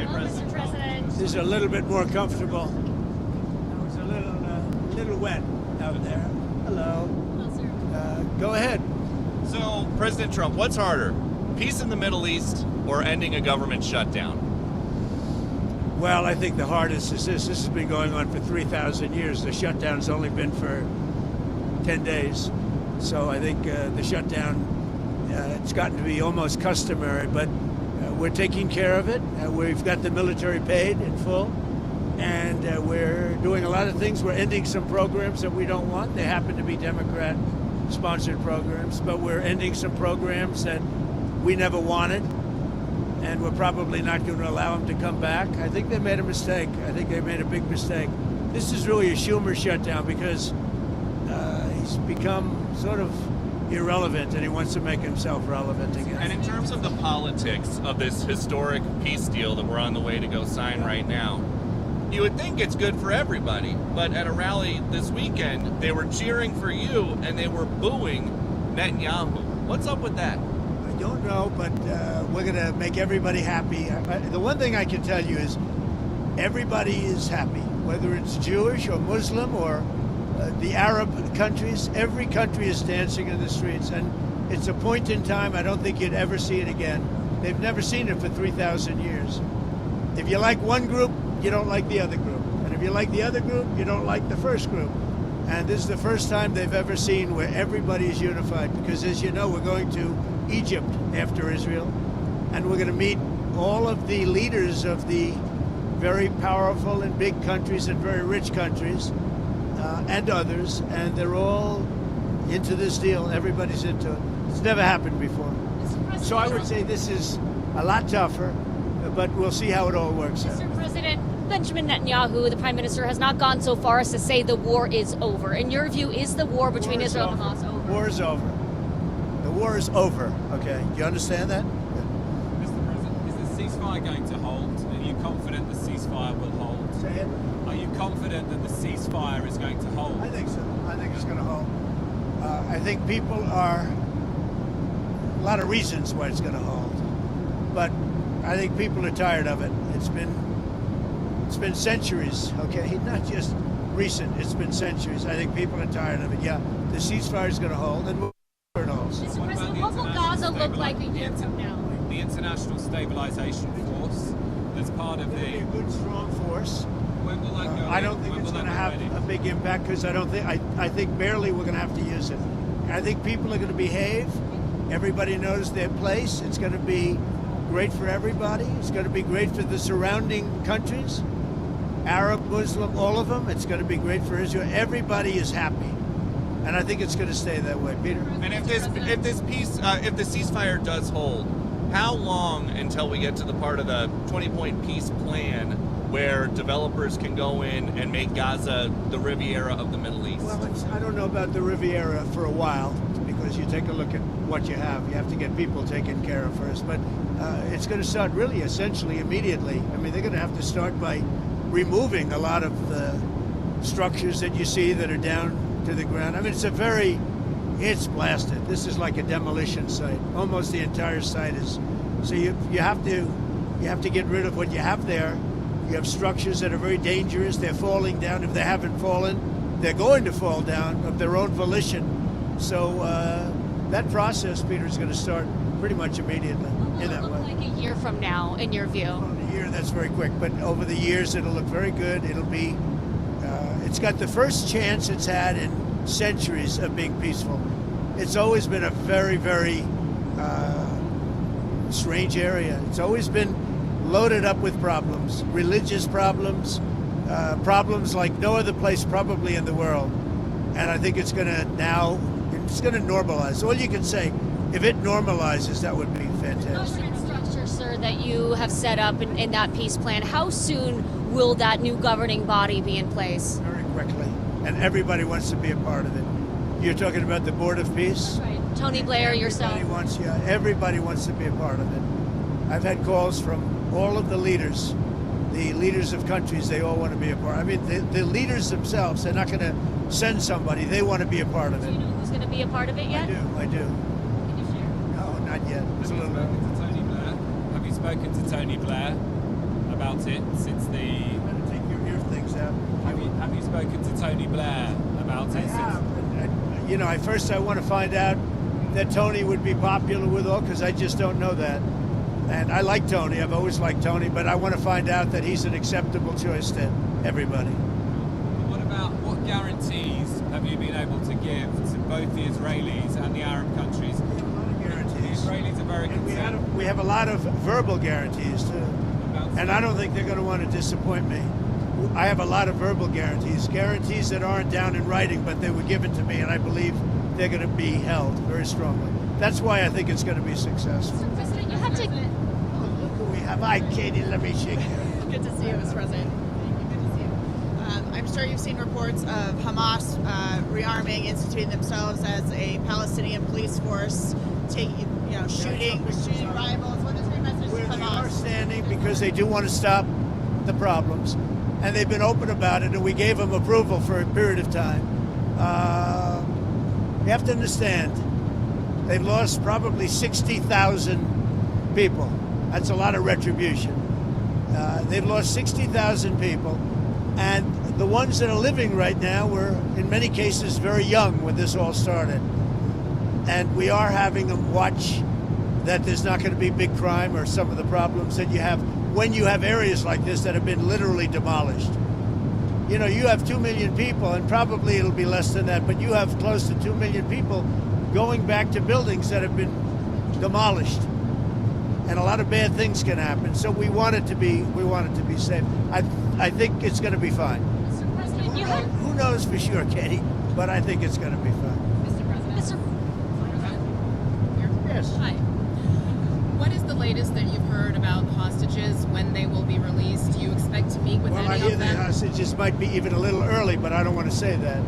Hey, President Trump. This is a little bit more comfortable. It was a little wet out there. Hello. Hello, sir. Go ahead. So, President Trump, what's harder, peace in the Middle East or ending a government shutdown? Well, I think the hardest is this. This has been going on for 3,000 years. The shutdown's only been for 10 days. So I think the shutdown, it's gotten to be almost customary, but we're taking care of it. We've got the military paid in full, and we're doing a lot of things. We're ending some programs that we don't want. They happen to be Democrat-sponsored programs, but we're ending some programs that we never wanted, and we're probably not going to allow them to come back. I think they made a mistake. I think they made a big mistake. This is really a Schumer shutdown because he's become sort of irrelevant, and he wants to make himself relevant again. And in terms of the politics of this historic peace deal that we're on the way to go sign right now, you would think it's good for everybody, but at a rally this weekend, they were cheering for you and they were booing Netanyahu. What's up with that? I don't know, but we're going to make everybody happy. The one thing I can tell you is everybody is happy, whether it's Jewish or Muslim or the Arab countries. Every country is dancing in the streets, and it's a point in time I don't think you'd ever see it again. They've never seen it for 3,000 years. If you like one group, you don't like the other group. And if you like the other group, you don't like the first group. And this is the first time they've ever seen where everybody is unified, because as you know, we're going to Egypt after Israel, and we're going to meet all of the leaders of the very powerful and big countries and very rich countries and others, and they're all into this deal. Everybody's into it. It's never happened before. So I would say this is a lot tougher, but we'll see how it all works out. Mr. President, Benjamin Netanyahu, the Prime Minister, has not gone so far as to say the war is over. In your view, is the war between Israel and Hamas over? War is over. The war is over, okay? Do you understand that? Mr. President, is the ceasefire going to hold? Are you confident the ceasefire will hold? Say it. Are you confident that the ceasefire is going to hold? I think so. I think it's going to hold. I think people are, a lot of reasons why it's going to hold, but I think people are tired of it. It's been centuries, okay? Not just recent, it's been centuries. I think people are tired of it. Yeah, the ceasefire is going to hold, and we'll see where it holds. Mr. President, what will Gaza look like a year from now? The International Stabilization Force, that's part of It'll be the... a good, strong force. When will that go I in? don't think When it's will going to that be have ready? a big impact, because I think barely we're going to have to use it. I think people are going to behave. Everybody knows their place. It's going to be great for everybody. It's going to be great for the surrounding countries, Arab, Muslim, all of them. It's going to be great for Israel. Everybody is happy, and I think it's going to stay that way. Peter? And if the ceasefire does hold, how long until we get to the part of the 20-point peace plan where developers can go in and make Gaza the Riviera of the Middle East? Well, I don't know about the Riviera for a while, because you take a look at what you have. You have to get people taken care of first. But it's going to start really essentially immediately. I mean, they're going to have to start by removing a lot of the structures that you see that are down to the ground. I mean, it's blasted. This is like a demolition site. Almost the entire site is. So you have to get rid of what you have there. You have structures that are very dangerous. They're falling down. If they haven't fallen, they're going to fall down of their own volition. So that process, Peter, is going to start pretty much immediately in that way. What will it look like a year from now, in your view? Well, a year, that's very quick. But over the years, it'll look very good. It'll be, it's got the first chance it's had in centuries of being peaceful. It's always been a very, very strange area. It's always been loaded up with problems, religious problems, problems like no other place probably in the world. And I think it's going to normalize. All you can say, if it normalizes, that would be fantastic. Government structure, sir, that you have set up in that peace plan, how soon will that new governing body be in place? Very quickly. And everybody wants to be a part of it. You're talking about the Board of Peace? Right. Tony Blair, yourself. Everybody wants to be a part of it. I've had calls from all of the leaders of countries. They all want to be a part. I mean, the leaders themselves, they're not going to send somebody. They want to be a part of it. Do you know who's going to be a part of it yet? I do. Can you share? No, not yet. It's a little Have you spoken to Tony Blair about it since the. You better take your ear things out. Have you spoken to Tony Blair about it? I have. You know, I want to find out that Tony would be popular with all, because I just don't know that. And I like Tony. I've always liked Tony, but I want to find out that he's an acceptable choice to everybody. What guarantees have you been able to give to both the Israelis and the Arab countries? We have a lot of guarantees. The Israelis are very And concerned. we have a lot of verbal guarantees too. And I don't think they're going to want to disappoint me. I have a lot of verbal guarantees that aren't down in writing, but they were given to me, and I believe they're going to be held very strongly. That's why I think it's going to be successful. Mr. President, you have to. Oh, look who we have. Hi, Katie. Let me shake you. Good to see you, Mr. President. Good to see you. I'm sure you've seen reports of Hamas rearming, instituting themselves as a Palestinian police force, shooting rivals. What is your message to Where they are Hamas? standing because they do want to stop the problems, and they've been open about it, and we gave them approval for a period of time. You have to understand, they've lost probably 60,000 people. That's a lot of retribution. They've lost 60,000 people, and the ones that are living right now were, in many cases, very young when this all started. And we are having them watch that there's not going to be big crime or some of the problems that you have when you have areas like this that have been literally demolished. You know, you have 2 million people, and probably it'll be less than that, but you have close to 2 million people going back to buildings that have been demolished. And a lot of bad things can happen. So we want it to be safe. I think it's going to be fine. Mr. President, you have. Who knows for sure, Katie? But I think it's going to be fine. Mr. President. Yes. Hi. What is the latest that you've heard about the hostages, when they will be released? Do you expect to meet with Well, I any hear of the them? hostages might be even a little early, but I don't want to say that.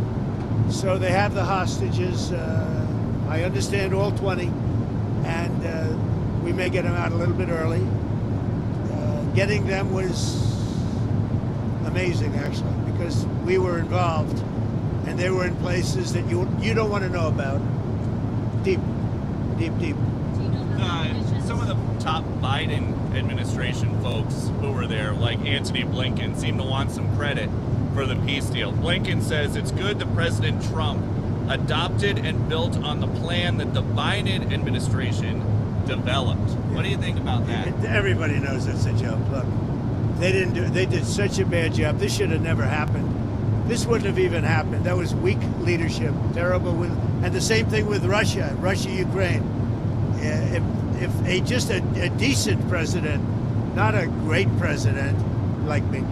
So they have the hostages. I understand all 20, and we may get them out a little bit early. Getting them was amazing, actually, because we were involved, and they were in places that you don't want to know about. Deep. Some of the top Biden administration folks who were there, like Antony Blinken, seem to want some credit for the peace deal. Blinken says it's good that President Trump adopted and built on the plan that the Biden administration developed. What do you think about that? Everybody knows it's a joke. Look, they did such a bad job. This should have never happened. This wouldn't have even happened. That was weak leadership, terrible. And the same thing with Russia, Ukraine. If just a decent president, not a great president like me,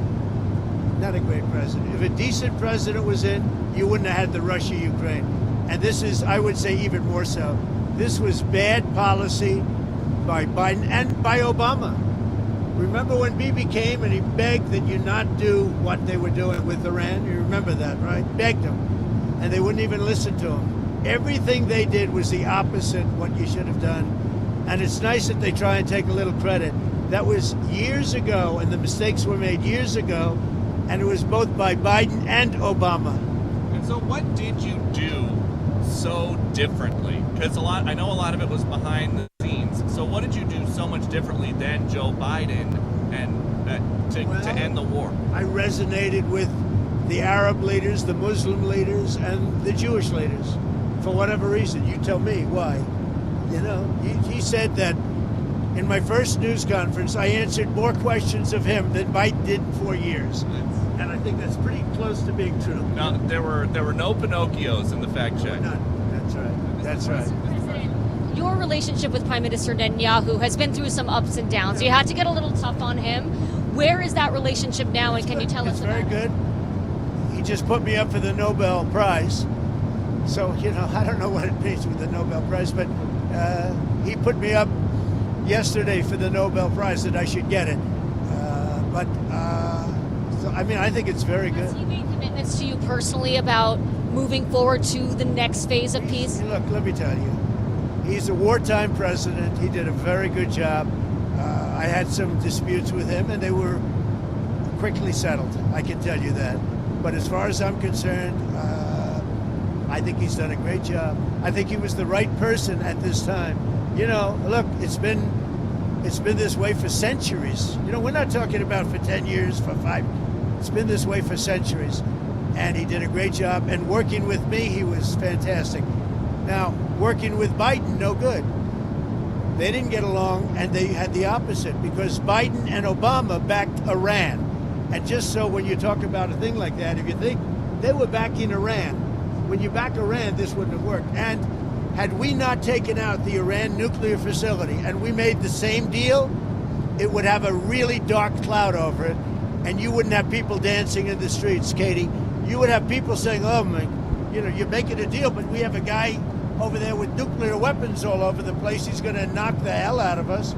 not a great president. If a decent president was in, you wouldn't have had the Russia-Ukraine. And this is, I would say, even more so. This was bad policy by Biden and by Obama. Remember when Bibi came and he begged that you not do what they were doing with Iran? You remember that, right? Begged them. And they wouldn't even listen to him. Everything they did was the opposite of what you should have done. And it's nice that they try and take a little credit. That was years ago, and the mistakes were made years ago, and it was both by Biden and Obama. And so what did you do so differently? Because I know a lot of it was behind the scenes. So what did you do so much differently than Joe Biden and to end the war? I resonated with the Arab leaders, the Muslim leaders, and the Jewish leaders. For whatever reason, you tell me why. You know, he said that in my first news conference, I answered more questions of him than Biden did in 4 years. And I think that's pretty close to being true. Now, there were no Pinocchios in the fact check. None. That's right. That's right. President, your relationship with Prime Minister Netanyahu has been through some ups and downs. You had to get a little tough on him. Where is that relationship now, and can you tell us about it? It's very good. He just put me up for the Nobel Prize. So, you know, I don't know what it means with the Nobel Prize, but he put me up yesterday for the Nobel Prize that I should get it. So, I mean, I think it's very good. Has he made commitments to you personally about moving forward to the next phase of peace? Look, let me tell you, he's a wartime president. He did a very good job. I had some disputes with him, and they were quickly settled. I can tell you that. But as far as I'm concerned, I think he's done a great job. I think he was the right person at this time. You know, look, it's been It's been this way for centuries. You know, we're not talking about for 10 years, for 5. It's been this way for centuries. And he did a great job. And working with me, he was fantastic. Now, working with Biden, no good. They didn't get along, and they had the opposite, because Biden and Obama backed Iran. And just so when you talk about a thing like that, if you think they were backing Iran, when you back Iran, this wouldn't have worked. And had we not taken out the Iran nuclear facility and we made the same deal, it would have a really dark cloud over it, and you wouldn't have people dancing in the streets, Katie. You would have people saying, oh, my, you know, you're making a deal, but we have a guy over there with nuclear weapons all over the place. He's going to knock the hell out of us.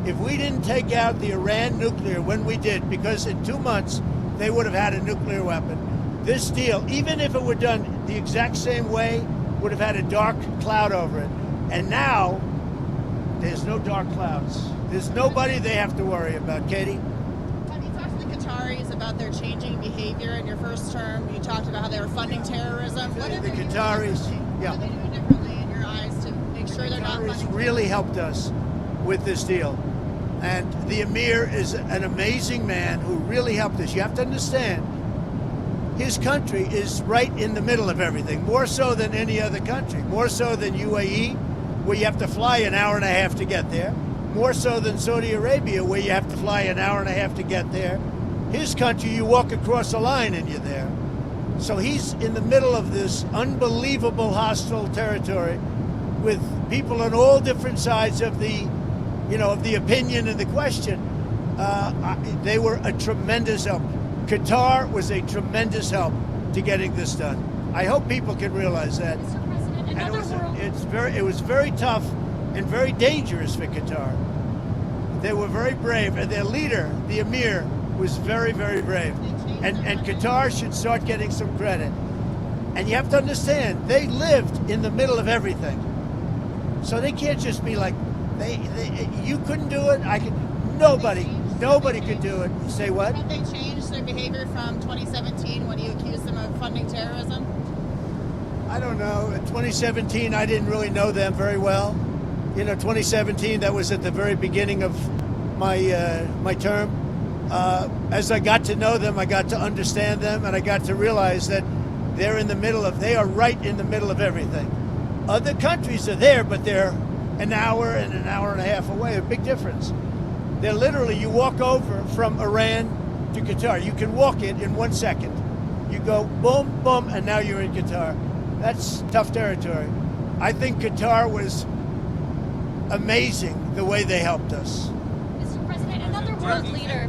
If we didn't take out the Iran nuclear when we did, because in 2 months they would have had a nuclear weapon, this deal, even if it were done the exact same way, would have had a dark cloud over it. And now, there's no dark clouds. There's nobody they have to worry about. Katie? Have you talked to the Qataris about their changing behavior in your first term? You talked about how they were funding terrorism. What are The they doing Qataris, differently? yeah. What are they doing differently in your eyes to make sure they're not Qataris funding really helped us with this deal. And the Emir is an amazing man who really helped us. You have to understand, his country is right in the middle of everything, more so than any other country, more so than UAE, where you have to fly an hour and a half to get there, more so than Saudi Arabia, where you have to fly an hour and a half to get there. His country, you walk across a line and you're there. So he's in the middle of this unbelievable hostile territory with people on all different sides of the, you know, of the opinion and the question. They were a tremendous help. Qatar was a tremendous help to getting this done. I hope people can realize that. Mr. President, And another world. it was very tough and very dangerous for Qatar. They were very brave, and their leader, the Emir, was very, very brave. And Qatar should start getting some credit. And you have to understand, they lived in the middle of everything. So they can't just be like, you couldn't do it, I could. Nobody could do it. Say what? Have they changed their behavior from 2017 when you accused them of funding terrorism? I don't know. In 2017, I didn't really know them very well. You know, 2017, that was at the very beginning of my term. As I got to know them, I got to understand them, and I got to realize that they are right in the middle of everything. Other countries are there, but they're an hour and a half away. A big difference. They're literally, you walk over from Iran to Qatar. You can walk it in 1 second. You go boom, boom, and now you're in Qatar. That's tough territory. I think Qatar was amazing the way they helped us. Mr. President, another world leader.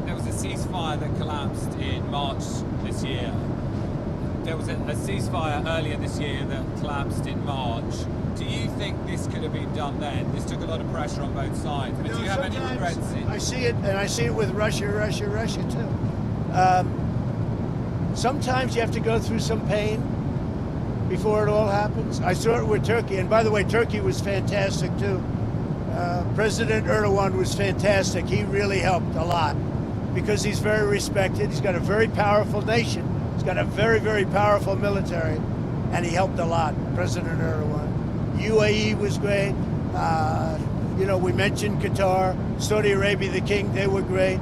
There was a ceasefire that collapsed in March this year. There was a ceasefire earlier this year that collapsed in March. Do you think this could have been done then? This took a lot of pressure on both sides. But do you have any regrets? I see it, and I see it with Russia too. Sometimes you have to go through some pain before it all happens. I saw it with Turkey, and by the way, Turkey was fantastic too. President Erdogan was fantastic. He really helped a lot because he's very respected. He's got a very powerful nation. He's got a very, very powerful military, and he helped a lot, President Erdogan. UAE was great. You know, we mentioned Qatar, Saudi Arabia, the king, they were great.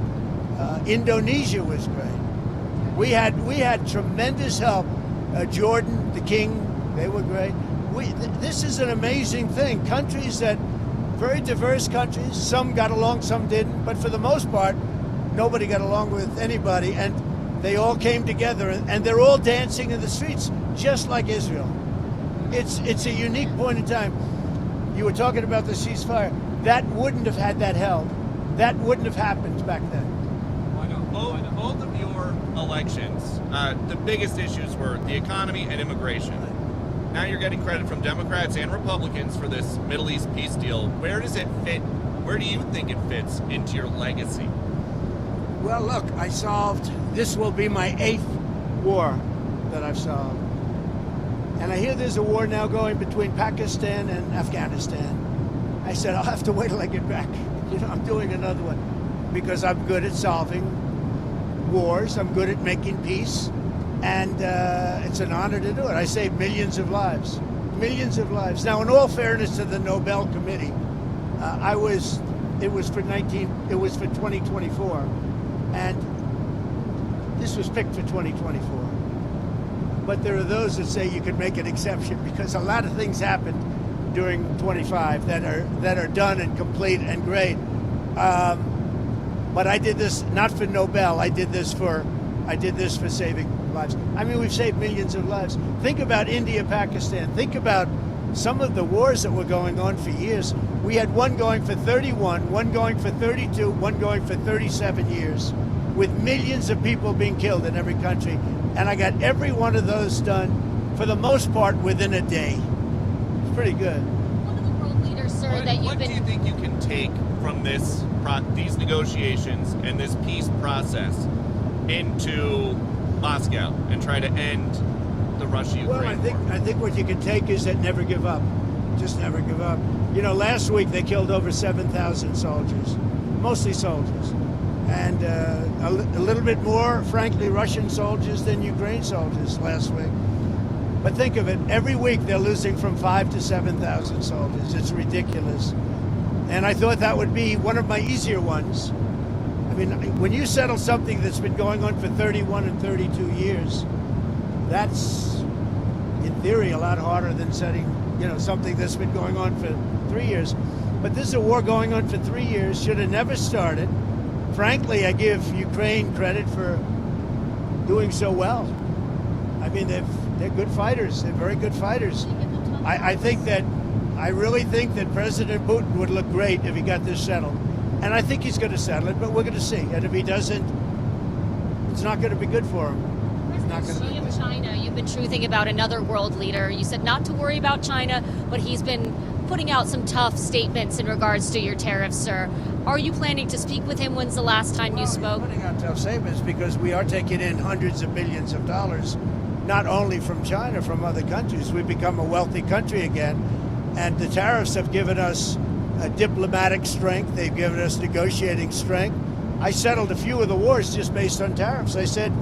Indonesia was great. We had tremendous help. Jordan, the king, they were great. This is an amazing thing. Countries that, very diverse countries, some got along, some didn't, but for the most part, nobody got along with anybody, and they all came together, and they're all dancing in the streets, just like Israel. It's a unique point in time. You were talking about the ceasefire. That wouldn't have had that held. That wouldn't have happened back then. Why not? Both of your elections, the biggest issues were the economy and immigration. Now you're getting credit from Democrats and Republicans for this Middle East peace deal. Where does it fit? Where do you think it fits into your legacy? Well, look, this will be my 8th war that I've solved. And I hear there's a war now going between Pakistan and Afghanistan. I said, I'll have to wait till I get back. You know, I'm doing another one because I'm good at solving wars. I'm good at making peace. And it's an honor to do it. I saved millions of lives. Millions of lives. Now, in all fairness to the Nobel Committee, It was for 2024, and this was picked for 2024. But there are those that say you could make an exception because a lot of things happened during 25 that are done and complete and great. But I did this not for Nobel. I did this for saving lives. I mean, we've saved millions of lives. Think about India, Pakistan. Think about some of the wars that were going on for years. We had one going for 31, one going for 32, one going for 37 years, with millions of people being killed in every country. And I got every one of those done, for the most part, within a day. It's pretty good. One of the world leaders, sir, that you've What do you think you can take from these negotiations and this peace process into Moscow and try to end the Russia-Ukraine Well, war? I think what you can take is that never give up. Just never give up. You know, last week they killed over 7,000 soldiers, mostly soldiers, and a little bit more, frankly, Russian soldiers than Ukraine soldiers last week. But think of it, every week they're losing from 5,000 to 7,000 soldiers. It's ridiculous. And I thought that would be one of my easier ones. I mean, when you settle something that's been going on for 31 and 32 years, that's, in theory, a lot harder than setting, something that's been going on for 3 years. But this is a war going on for 3 years, should have never started. Frankly, I give Ukraine credit for doing so well. I mean, they're good fighters. They're very good fighters. I really think that President Putin would look great if he got this settled. And I think he's going to settle it, but we're going to see. And if he doesn't, it's not going to be good for him. President Xi of China, you've been truthing about another world leader. You said not to worry about China, but he's been putting out some tough statements in regards to your tariffs, sir. Are you planning to speak with him? When's the last time you spoke? We're putting out tough statements because we are taking in hundreds of billions of dollars, not only from China, from other countries. We've become a wealthy country again, and the tariffs have given us diplomatic strength. They've given us negotiating strength. I settled a few of the wars just based on tariffs. I said,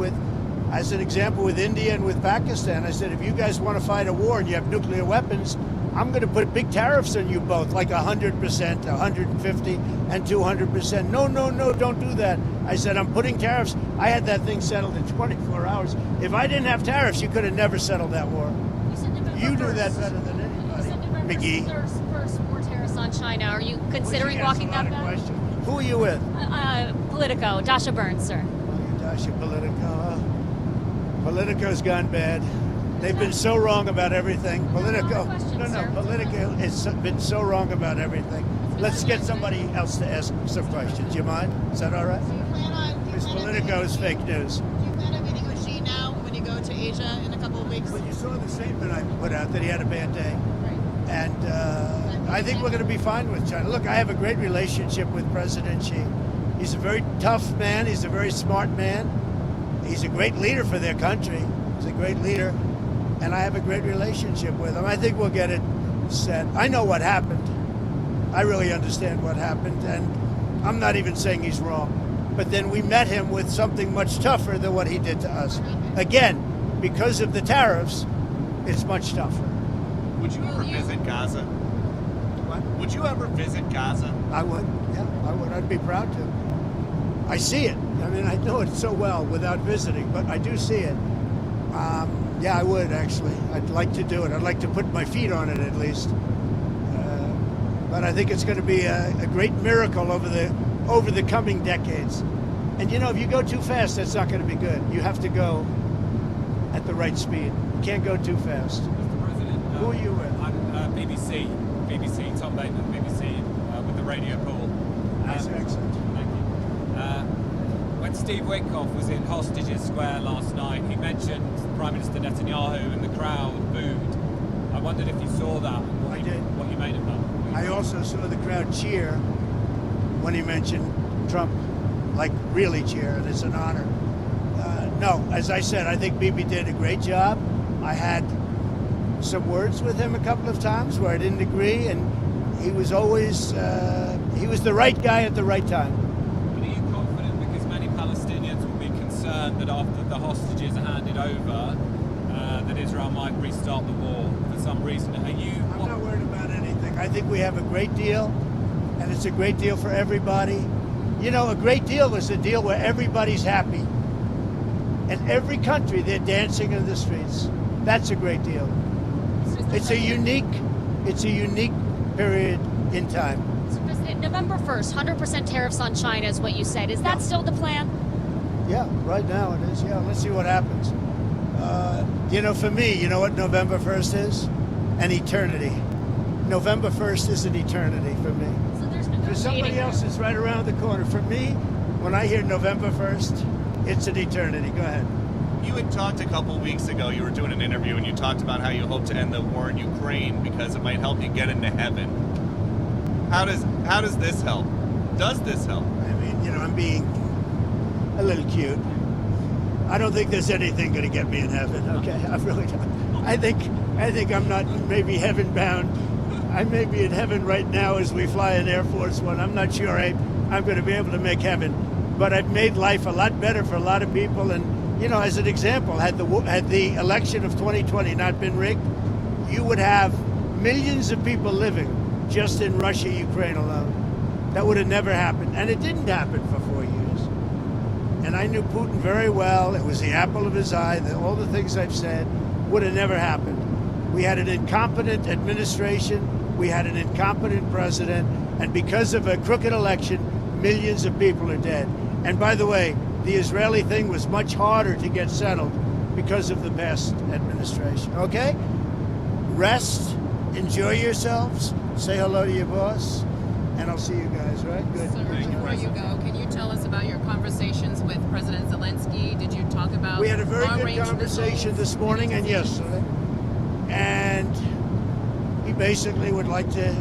as an example, with India and with Pakistan, I said, if you guys want to fight a war and you have nuclear weapons, I'm going to put big tariffs on you both, like 100%, 150, and 200%. No, don't do that. I said, I'm putting tariffs. I had that thing settled in 24 hours. If I didn't have tariffs, you could have never settled that war. You do that better than anybody, McGee. First more tariffs on China. Are you considering walking that back? Who are you with? Politico, Dasha Burns, sir. Dasha Politico. Politico's gone bad. They've been so wrong about everything. Politico has been so wrong about everything. Let's get somebody else to ask some questions. You mind? Is that all right? Because Politico is fake news. Do you plan on meeting with Xi now when you go to Asia in a couple of weeks? Well, you saw the statement I put out that he had a bad day. Right. And I think we're going to be fine with China. Look, I have a great relationship with President Xi. He's a very tough man. He's a very smart man. He's a great leader for their country. He's a great leader. And I have a great relationship with him. I think we'll get it set. I know what happened. I really understand what happened. And I'm not even saying he's wrong. But then we met him with something much tougher than what he did to us. Again, because of the tariffs, it's much tougher. Would you ever visit Gaza? What? Would you ever visit Gaza? I would. Yeah, I would. I'd be proud to. I see it. I mean, I know it so well without visiting, but I do see it. Yeah, I would, actually. I'd like to do it. I'd like to put my feet on it, at least. But I think it's going to be a great miracle over the coming decades. And, if you go too fast, that's not going to be good. You have to go at the right speed. You can't go too fast. Mr. President, who are you with? I'm BBC, Tom Bateman, BBC, with the radio call. That's excellent. Thank you. When Steve Witkoff was in Hostages Square last night, he mentioned Prime Minister Netanyahu and the crowd booed. I wondered if you saw that and what you made of that. I also saw the crowd cheer when he mentioned Trump, like really cheer, and it's an honor. No, as I said, I think Bibi did a great job. I had some words with him a couple of times where I didn't agree, and he was always, he was the right guy at the right time. But are you confident, because many Palestinians will be concerned that after the hostages are handed over, that Israel might restart the war for some reason? I'm not worried about anything. I think we have a great deal. and it's a great deal for everybody. You know, a great deal is a deal where everybody's happy. In every country, they're dancing in the streets. That's a great deal. It's a unique period in time. So President, November 1st, 100% tariffs on China is what you said. Is that still the plan? Yeah, right now it is. Yeah, let's see what happens. You know, for me, you know what November 1st is? An eternity. November 1st is an eternity for me. So there's For somebody negotiating. else, it's right around the corner. For me, when I hear November 1st, it's an eternity. Go ahead. You had talked a couple weeks ago, you were doing an interview, and you talked about how you hope to end the war in Ukraine because it might help you get into heaven. How does this help? Does this help? I mean, you know, I'm being a little cute. I don't think there's anything going to get me in heaven. Okay, I really don't. I think I'm not maybe heaven bound. I may be in heaven right now as we fly in Air Force One. I'm not sure I'm going to be able to make heaven, but I've made life a lot better for a lot of people. And you know, as an example, had the election of 2020 not been rigged, you would have millions of people living just in Russia, Ukraine alone. That would have never happened, and it didn't happen for 4 years. And I knew Putin very well. It was the apple of his eye. All the things I've said would have never happened. We had an incompetent administration. We had an incompetent president. And because of a crooked election, millions of people are dead. And by the way, the Israeli thing was much harder to get settled because of the past administration. Okay? Rest, enjoy yourselves, say hello to your boss, and I'll see you guys, right? Good. So before you go, can you tell us about your conversations with President Zelensky? Did you talk about We had a very good long-range conversation missiles? this morning and yesterday. And he basically would like to,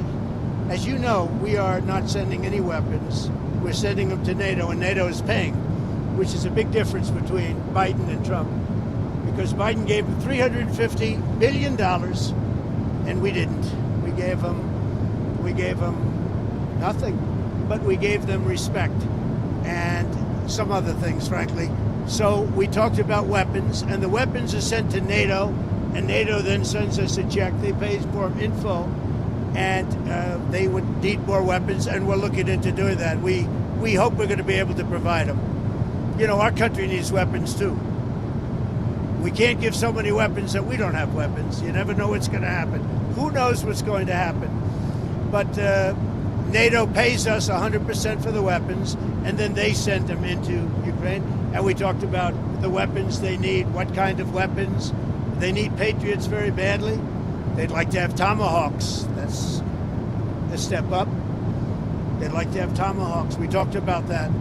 as you know, we are not sending any weapons. We're sending them to NATO, and NATO is paying, which is a big difference between Biden and Trump. Because Biden gave him $350 billion, and we didn't. We gave them nothing, but we gave them respect and some other things, frankly. So we talked about weapons, and the weapons are sent to NATO, and NATO then sends us a check. They pay for them in full, and they would need more weapons, and we're looking into doing that. We hope we're going to be able to provide them. You know, our country needs weapons too. We can't give so many weapons that we don't have weapons. You never know what's going to happen. Who knows what's going to happen? But NATO pays us 100% for the weapons, and then they send them into Ukraine. And we talked about the weapons they need, what kind of weapons. They need Patriots very badly. They'd like to have Tomahawks. That's a step up. They'd like to have Tomahawks. We talked about that.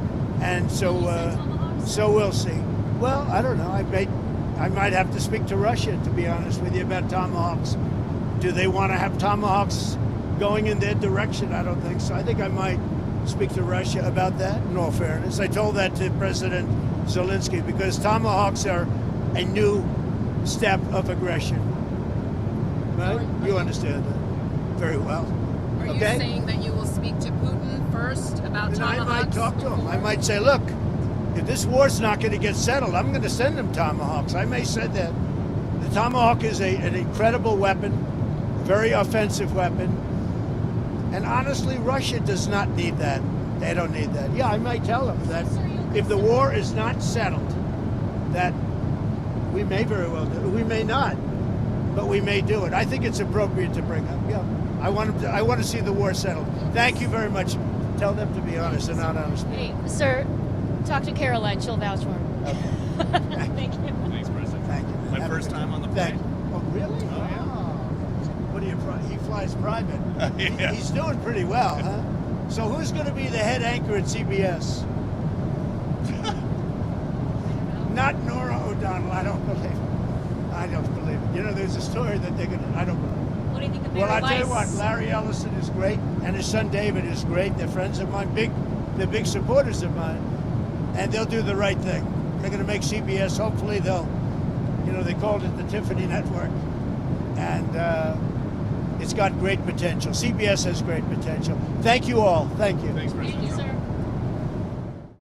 And so we'll see. Well, I don't know. I might have to speak to Russia, to be honest with you, about Tomahawks. Do they want to have Tomahawks going in their direction? I don't think so. I think I might speak to Russia about that, in all fairness. I told that to President Zelensky because Tomahawks are a new step of aggression. Right? You understand that very well. Are you Okay? saying that you will speak to Putin first about And I Tomahawks? might talk to him. I might say, look, if this war's not going to get settled, I'm going to send them Tomahawks. I may say that. The Tomahawk is an incredible weapon, very offensive weapon. And honestly, Russia does not need that. They don't need that. Yeah, I might tell them that if the war is not settled, that we may very well do it. We may not, but we may do it. I think it's appropriate to bring up. Yeah, I want to see the war settled. Thank you very much. Tell them to be honest and not honest. Hey, sir, talk to Caroline. She'll vouch for him. Okay. Thank you. Thanks, President. Thank you. My Have a first good time on the Thank plane. you. Oh, really? Oh, yeah. What do you? He flies private. Yeah. He's doing pretty well, huh? So who's going to be the head anchor at CBS? Not Nora O'Donnell. I don't believe it. I don't believe it. You know, there's a story that they're going to. I don't believe it. What do you think of Well, Mary I tell you what, Weiss? Larry Ellison is great, and his son David is great. They're friends of mine, they're big supporters of mine, and they'll do the right thing. They're going to make CBS. Hopefully, they called it the Tiffany Network, and it's got great potential. CBS has great potential. Thank you all. Thank you. Thanks, President. Thank you, sir.